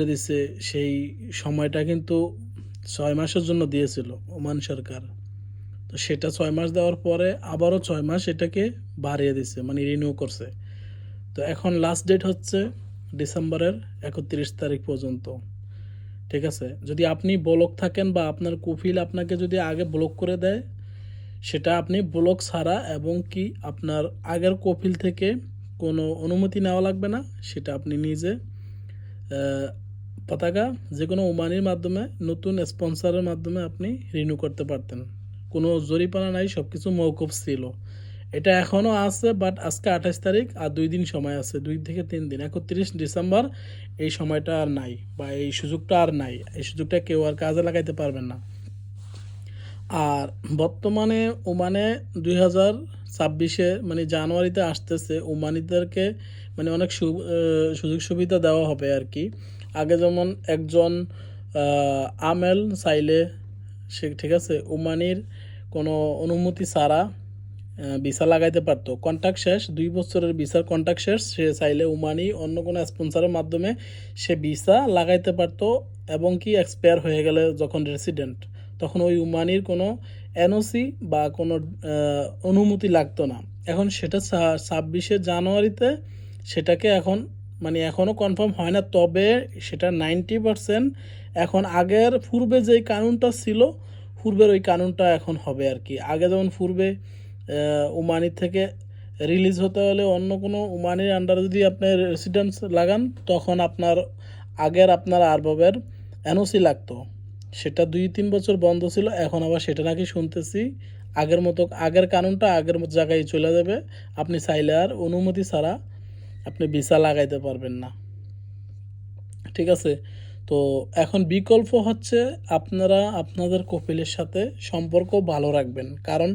দিছে সেই সময়টা কিন্তু ৬ মাসের জন্য দিয়েছিল ওমান সরকার। তো সেটা ৬ মাস দেওয়ার পরে আবারও ৬ মাস এটাকে বাড়িয়ে দিছে, মানে রিনিউ করছে। তো এখন লাস্ট ডেট হচ্ছে ডিসেম্বরের ৩১ তারিখ পর্যন্ত। ঠিক আছে, যদি আপনি ব্লক থাকেন বা আপনার কফিল আপনাকে যদি আগে ব্লক করে দেয়, সেটা আপনি ব্লক ছাড়া এবং কি আপনার আগের কফিল থেকে কোনো অনুমতি নেওয়া লাগবে না। সেটা আপনি নিজে পতাকা যে কোনো ওমানির মাধ্যমে নতুন স্পন্সরের মাধ্যমে আপনি রিনিউ করতে পারতেন। কোনো জরিমানা নাই, সব কিছু মওকুফ ছিল। এটা এখনও আছে, বাট আজকে ২৮ তারিখ, আর ২ দিন সময় আছে, ২ থেকে ৩ দিন, ৩১ ডিসেম্বর এই সময়টা আর নাই, বা এই সুযোগটা আর নাই। এই সুযোগটা কেউ আর কাজে লাগাইতে পারবেন না। আর বর্তমানে ওমানে 2026-এ মানে জানুয়ারিতে আসতেছে ওমানিদেরকে মানে অনেক সুযোগ সুবিধা দেওয়া হবে আর কি। আগে যেমন একজন আমেল চাইলে সে, ঠিক আছে, ওমানির কোনো অনুমতি ছাড়া ভিসা লাগাইতে পারতো। কন্ট্রাক্ট শেষ, 2 বছরের ভিসার কন্ট্রাক্ট শেষ, সে চাইলে ওমানি অন্য কোনো স্পন্সরের মাধ্যমে সে ভিসা লাগাইতে পারতো। এবং কি এক্সপায়ার হয়ে গেলে যখন রেসিডেন্ট, তখন ওই ওমানির কোনো এনওসি বা কোনো অনুমতি লাগতো না। এখন সেটা 26শে জানুয়ারিতে সেটাকে এখন মানে এখনও কনফার্ম হয় না, তবে সেটা 90% এখন আগের পূর্বে যেই কানুনটা ছিল, পূর্বের ওই কানুনটা এখন হবে আর কি। আগে যেমন পূর্বে ওমানি থেকে রিলিজ হতে হলে অন্য কোনো ওমানির আন্ডারে যদি আপনি রেসিডেন্স লাগান, তখন আপনার আগের আপনার আরবের এনওসি লাগতো। সেটা 2-3 বছর বন্ধ ছিল, এখন আবার সেটা নাকি শুনতেছি আগের মতো, আগের কানুনটা আগের জায়গায় চলে যাবে। আপনি চাইলে আর অনুমতি ছাড়া আপনি ভিসা লাগাইতে পারবেন না। ঠিক আছে, তো এখন বিকল্প হচ্ছে আপনারা আপনাদের কপিলের সাথে সম্পর্ক ভালো রাখবেন। কারণ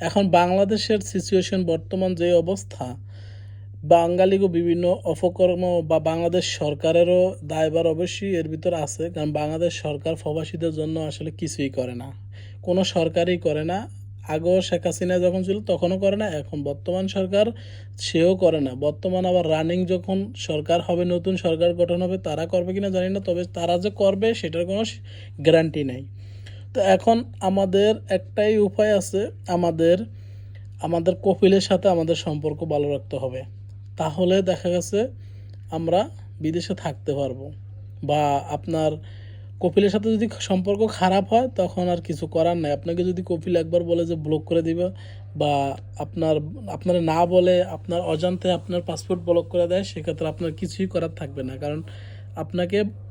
এখন বাংলাদেশের সিচুয়েশন বর্তমান যে অবস্থা, বাঙালিগো বিভিন্ন অপকর্ম বা বাংলাদেশ সরকারেরও দায়ভার অবশ্যই এর ভিতর আছে। কারণ বাংলাদেশ সরকার প্রবাসীদের জন্য আসলে কিছুই করে না, কোনো সরকারই করে না। আগেও শেখ হাসিনা যখন ছিল তখনও করে না, এখন বর্তমান সরকার সেও করে না। বর্তমান আবার রানিং যখন সরকার হবে, নতুন সরকার গঠন হবে, তারা করবে কিনা জানি না, তবে তারা যে করবে সেটার কোনো গ্যারান্টি নেই। তো এখন আমাদের একটাই উপায় আছে, আমাদের আমাদের কপিলের সাথে আমাদের সম্পর্ক ভালো রাখতে হবে। তাহলে দেখা গেছে আমরা বিদেশে থাকতে পারবো। বা আপনার কপিলের সাথে যদি সম্পর্ক খারাপ হয়, তখন আর কিছু করার নাই। আপনাকে যদি কপিল একবার বলে যে ব্লক করে দিবে, বা আপনার না বলে আপনার অজান্তে আপনার পাসপোর্ট ব্লক করে দেয়, সেক্ষেত্রে আপনার কিছুই করার থাকবে না। কারণ আপনাকে